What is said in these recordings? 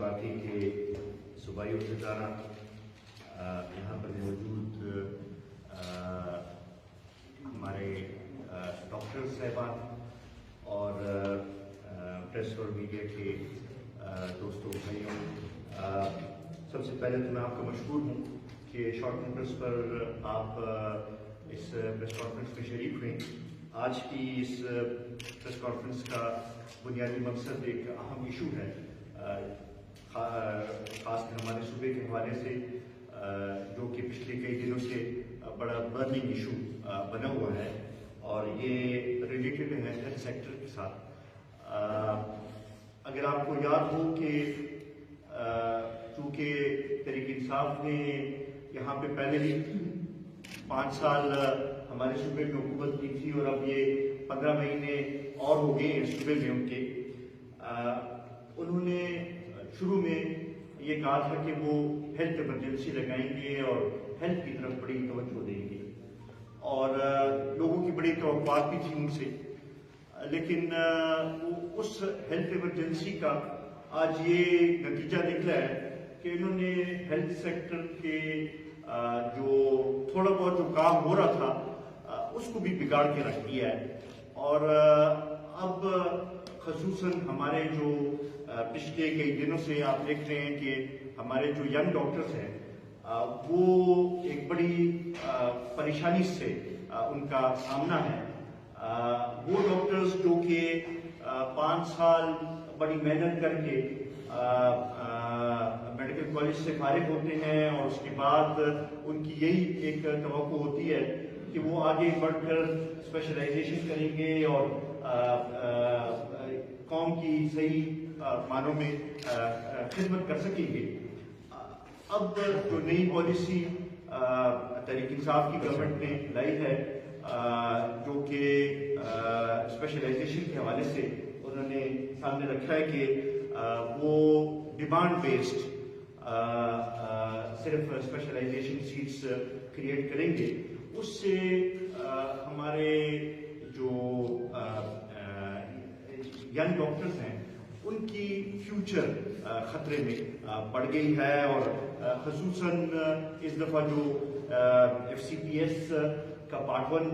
بات تھی کہ صوبائی عہدیدارہ یہاں پر موجود ہمارے ڈاکٹر صاحبان اور پریس اور میڈیا کے دوستوں بھائیوں، سب سے پہلے تو میں آپ کا مشکور ہوں کہ شارٹ نوٹس پر آپ اس پریس کانفرنس میں شریک ہوئیں۔ آج کی اس پریس کانفرنس کا بنیادی مقصد ایک اہم ایشو ہے، خاص کر ہمارے صوبے کے حوالے سے، جو کہ پچھلے کئی دنوں سے بڑا برننگ ایشو بنا ہوا ہے، اور یہ ریلیٹڈ ہے ہیلتھ سیکٹر کے ساتھ۔ اگر آپ کو یاد ہو کہ چونکہ تحریک انصاف نے یہاں پہ پہلے ہی 5 سال ہمارے صوبے میں حکومت کی تھی، اور اب یہ 15 مہینے اور ہو گئے ہیں صوبے میں ان کے، انہوں نے شروع میں یہ کہا تھا کہ وہ ہیلتھ ایمرجنسی لگائیں گے اور ہیلتھ کی طرف بڑی توجہ دیں گے، اور لوگوں کی بڑی توقعات بھی تھی ان سے، لیکن اس ہیلتھ ایمرجنسی کا آج یہ نتیجہ نکلا ہے کہ انہوں نے ہیلتھ سیکٹر کے جو تھوڑا بہت جو کام ہو رہا تھا اس کو بھی بگاڑ کے رکھ دیا ہے، اور اب خصوصاً ہمارے جو پچھلے کئی دنوں سے آپ دیکھ رہے ہیں کہ ہمارے جو ینگ ڈاکٹرز ہیں وہ ایک بڑی پریشانی سے ان کا سامنا ہے۔ وہ ڈاکٹرز جو کہ 5 سال بڑی محنت کر کے میڈیکل کالج سے فارغ ہوتے ہیں، اور اس کے بعد ان کی یہی ایک توقع ہوتی ہے کہ وہ آگے بڑھ کر اسپیشلائزیشن کریں گے اور قوم کی صحیح معنوں میں خدمت کر سکیں گے۔ اب جو نئی پالیسی تحریک انصاف کی گورنمنٹ نے لائی ہے، جو کہ اسپیشلائزیشن کے حوالے سے انہوں نے سامنے رکھا ہے کہ وہ ڈیمانڈ بیسڈ صرف اسپیشلائزیشن سیٹس کریٹ کریں گے، اس سے ہمارے جو ینگ ڈاکٹرز ہیں ان کی فیوچر خطرے میں پڑ گئی ہے، اور خصوصاً اس دفعہ جو FCPS کا پارٹ 1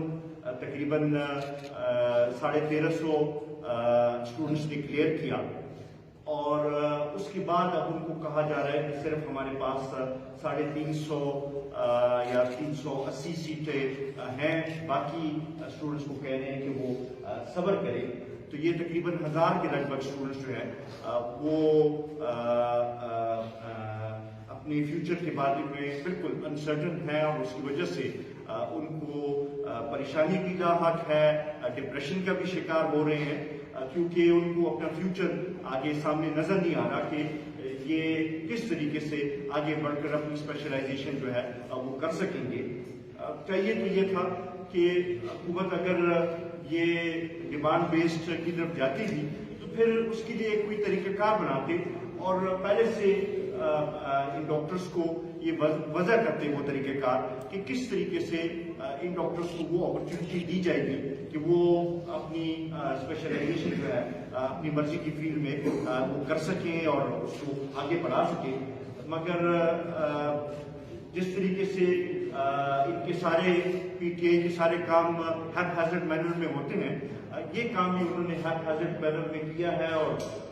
تقریباً 1350 اسٹوڈنٹس نے کلیئر کیا، اور اس کے بعد اب ان کو کہا جا رہا ہے کہ صرف ہمارے پاس 350 یا 380 سیٹیں ہیں، باقی اسٹوڈنٹس کو کہہ رہے ہیں کہ وہ صبر کریں۔ تو یہ تقریباً 1000 کے لگ بھگ اسٹوڈنٹس جو ہیں وہ اپنے فیوچر کے بارے میں بالکل انسرٹن ہیں، اور اس کی وجہ سے ان کو پریشانی بھی لاحق ہے، ڈپریشن کا بھی شکار ہو رہے ہیں، کیونکہ ان کو اپنا فیوچر آگے سامنے نظر نہیں آ رہا کہ یہ کس طریقے سے آگے بڑھ کر اپنی اسپیشلائزیشن جو ہے وہ کر سکیں گے۔ چاہیے تو یہ تھا کہ حکومت اگر یہ ڈیمانڈ بیسڈ کی طرف جاتی تھی تو پھر اس کے لیے کوئی طریقہ کار بناتے، اور پہلے سے ان ڈاکٹرز کو یہ وضع کرتے وہ طریقہ کار کہ کس طریقے سے ان ڈاکٹرز کو وہ اپرچونٹی دی جائے گی کہ وہ اپنی اسپیشلائزیشن جو ہے اپنی مرضی کی فیلڈ میں وہ کر سکیں اور اس کو آگے بڑھا سکیں۔ مگر جس طریقے سے ان کے سارے PTA کے سارے کام ہیپ ہیزرڈ مینر میں ہوتے ہیں، یہ کام بھی انہوں نے ہیپ ہیزرڈ مینر میں کیا ہے، اور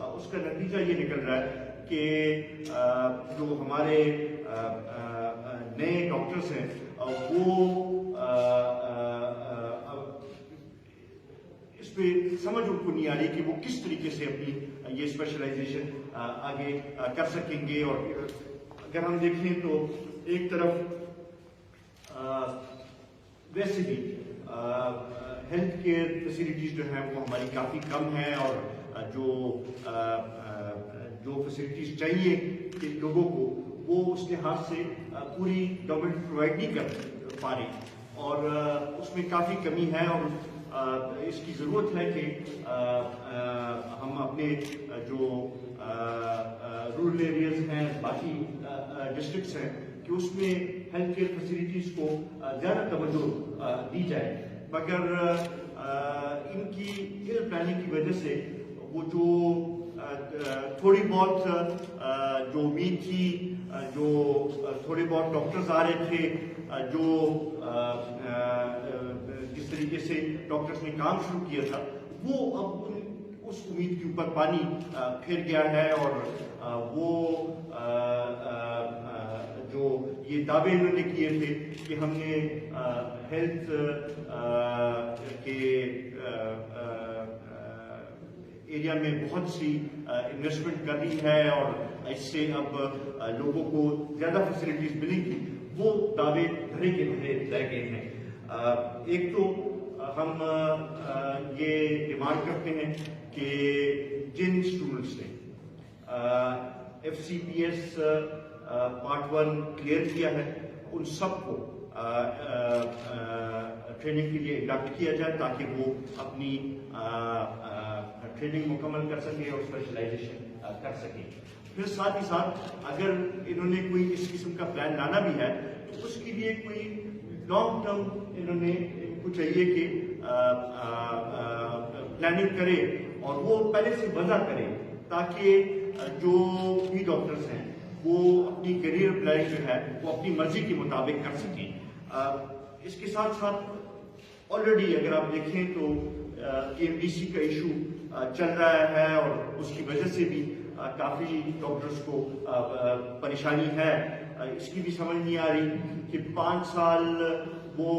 اس کا نتیجہ یہ نکل رہا ہے کہ جو ہمارے نئے ڈاکٹرز ہیں وہ اس پہ سمجھ ان کو نہیں آ رہی کہ وہ کس طریقے سے اپنی یہ اسپیشلائزیشن آگے کر سکیں گے۔ اور اگر ہم دیکھیں تو ایک طرف ویسے بھی ہیلتھ کیئر فیسلٹیز جو ہیں وہ ہماری کافی کم ہیں، اور جو فیسلٹیز چاہیے کہ لوگوں کو وہ اس لحاظ سے پوری گورنمنٹ پرووائڈ نہیں کر پا رہی، اور اس میں کافی کمی ہے، اور اس کی ضرورت ہے کہ ہم اپنے جو رورل ایریاز ہیں، باقی ڈسٹرکٹس ہیں، کہ اس میں ہیلتھ کیئر فیسلٹیز کو زیادہ توجہ دی جائے، مگر ان کی ایئر پلاننگ کی وجہ سے وہ جو تھوڑی بہت جو امید تھی، جو تھوڑے بہت ڈاکٹرز آ رہے تھے، جو جس طریقے سے ڈاکٹرز نے کام شروع کیا تھا، وہ اب اس امید کے اوپر پانی پھر گیا ہے، اور وہ جو یہ دعوے انہوں نے کیے تھے کہ ہم نے ہیلتھ کے ایریا میں بہت سی انویسٹمنٹ کر لی ہے اور اس سے اب لوگوں کو زیادہ فیسلٹیز ملیں گی، وہ دعوے دھرے کے دھرے رہ گئے ہیں۔ ایک تو ہم یہ ڈیمانڈ کرتے ہیں کہ جن اسٹوڈنٹس نے FCPS پارٹ 1 کلیئر کیا ہے، ان سب کو ٹریننگ کے لیے انڈکٹ کیا جائے تاکہ وہ اپنی ٹریننگ مکمل کر سکیں اور اسپیشلائزیشن کر سکیں۔ پھر ساتھ ہی ساتھ اگر انہوں نے کوئی اس قسم کا پلان لانا بھی ہے تو اس کے لیے کوئی لانگ ٹرم انہوں نے کو چاہیے کہ پلاننگ کرے اور وہ پہلے سے وضع کرے تاکہ جو بھی ڈاکٹرز ہیں وہ اپنی کیریئر پلاننگ جو ہے وہ اپنی مرضی کے مطابق کر سکیں۔ اس کے ساتھ ساتھ آلریڈی اگر آپ دیکھیں تو KMDC کا ایشو چل رہا ہے اور اس کی وجہ سے بھی کافی ڈاکٹرز کو پریشانی ہے۔ اس کی بھی سمجھ نہیں آ رہی کہ 5 سال وہ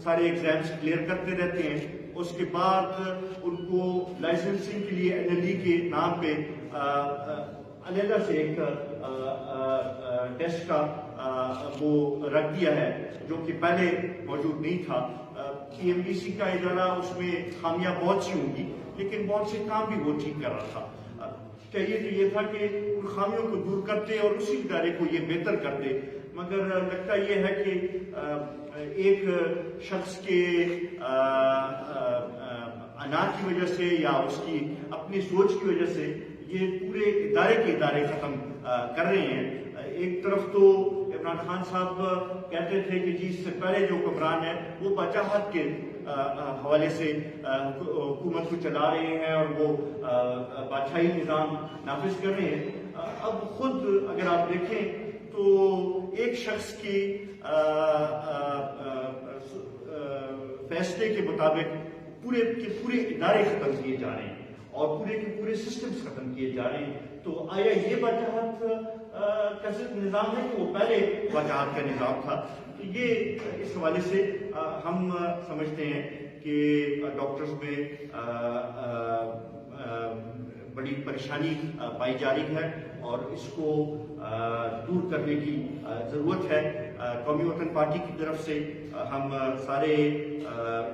سارے ایگزامس کلیئر کرتے رہتے ہیں، اس کے بعد ان کو لائسنسنگ کے لیے NLD کے نام پہ علیحدہ سے ایک ٹیسٹ کا وہ رکھ دیا ہے جو کہ پہلے موجود نہیں تھا۔ KMDC کا ادارہ اس میں خامیاں بہت سی ہوں گی لیکن بہت سے کام بھی وہ ٹھیک کر رہا تھا۔ چاہیے تو یہ تھا کہ ان خامیوں کو دور کرتے اور اسی ادارے کو یہ بہتر کرتے، مگر لگتا یہ ہے کہ ایک شخص کے اناج کی وجہ سے یا اس کی اپنی سوچ کی وجہ سے یہ پورے ادارے کے ادارے ختم کر رہے ہیں۔ ایک طرف تو عمران خان صاحب کہتے تھے کہ جی اس سے پہلے جو حکمران ہے وہ بادشاہت کے حوالے سے حکومت کو چلا رہے ہیں اور وہ بادشاہی نظام نافذ کر رہے ہیں۔ اب خود اگر آپ دیکھیں تو ایک شخص کی فیصلے کے مطابق پورے کے پورے ادارے ختم کیے جا رہے ہیں اور پورے کے پورے سسٹمز ختم کیے جا رہے ہیں، تو آیا یہ بادشاہت کا نظام ہے کہ وہ پہلے بادشاہت کا نظام تھا؟ یہ اس حوالے سے ہم سمجھتے ہیں کہ ڈاکٹرز میں بڑی پریشانی پائی جا رہی ہے اور اس کو دور کرنے کی ضرورت ہے۔ قومی وطن پارٹی کی طرف سے ہم سارے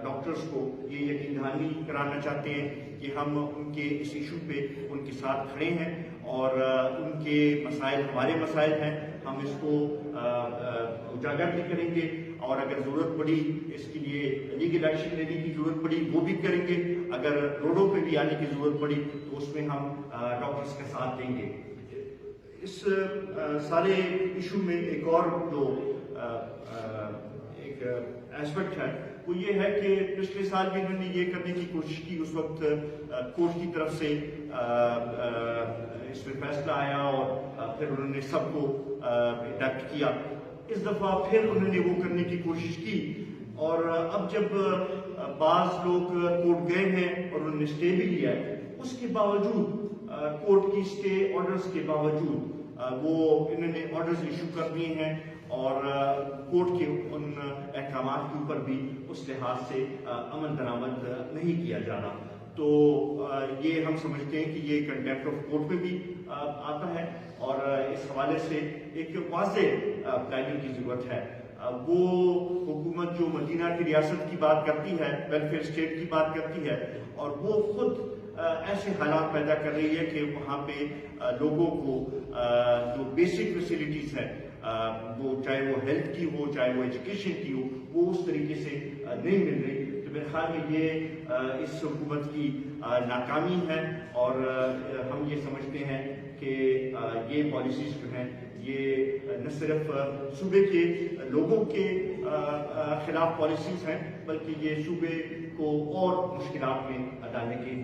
ڈاکٹرز کو یہ یقین دہانی کرانا چاہتے ہیں کہ ہم ان کے اس ایشو پہ ان کے ساتھ کھڑے ہیں اور ان کے مسائل ہمارے مسائل ہیں، ہم اس کو اجاگر بھی کریں گے اور اگر ضرورت پڑی اس کے لیے لیگل ایکشن لینے کی ضرورت پڑی وہ بھی کریں گے، اگر روڈوں پہ بھی آنے کی ضرورت پڑی تو اس میں ہم ڈاکٹرز کا ساتھ دیں گے۔ اس سارے ایشو میں ایک اور جو ایک ایسپیکٹ ہے وہ یہ ہے کہ پچھلے سال بھی انہوں نے یہ کرنے کی کوشش کی، اس وقت کورٹ کی طرف سے اس میں فیصلہ آیا اور پھر انہوں نے سب کو انڈکٹ کیا۔ اس دفعہ پھر انہوں نے وہ کرنے کی کوشش کی اور اب جب بعض لوگ کورٹ گئے ہیں اور انہوں نے اسٹے بھی لیا ہے، اس کے باوجود کورٹ کی اسٹے آرڈرز کے باوجود وہ انہوں نے آرڈرز ایشو کر دیے ہیں اور کورٹ کے ان احکامات کے اوپر بھی اس لحاظ سے عمل درآمد نہیں کیا جا رہا، تو یہ ہم سمجھتے ہیں کہ یہ کنٹیمپٹ آف کورٹ میں بھی آتا ہے اور اس حوالے سے ایک واضح پلاننگ کی ضرورت ہے۔ وہ حکومت جو مدینہ کی ریاست کی بات کرتی ہے، ویلفیئر اسٹیٹ کی بات کرتی ہے اور وہ خود ایسے حالات پیدا کر رہی ہے کہ وہاں پہ لوگوں کو جو بیسک فیسلٹیز ہے وہ چاہے وہ ہیلتھ کی ہو چاہے وہ ایجوکیشن کی ہو وہ اس طریقے سے نہیں مل رہی، تو میرے خیال میں یہ اس حکومت کی ناکامی ہے اور ہم یہ سمجھتے ہیں کہ یہ پالیسیز جو ہیں یہ نہ صرف صوبے کے لوگوں کے خلاف پالیسیز ہیں بلکہ یہ صوبے کو اور مشکلات میں ڈالنے کے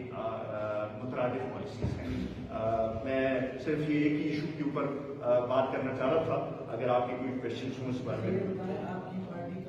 مترادف پالیسیز ہیں۔ میں صرف یہ ایک ہی ایشو کے اوپر بات کرنا چاہ رہا تھا. اگر آپ کے کوئی کوشچنس ہوں اس بارے میں. آپ کی پارٹی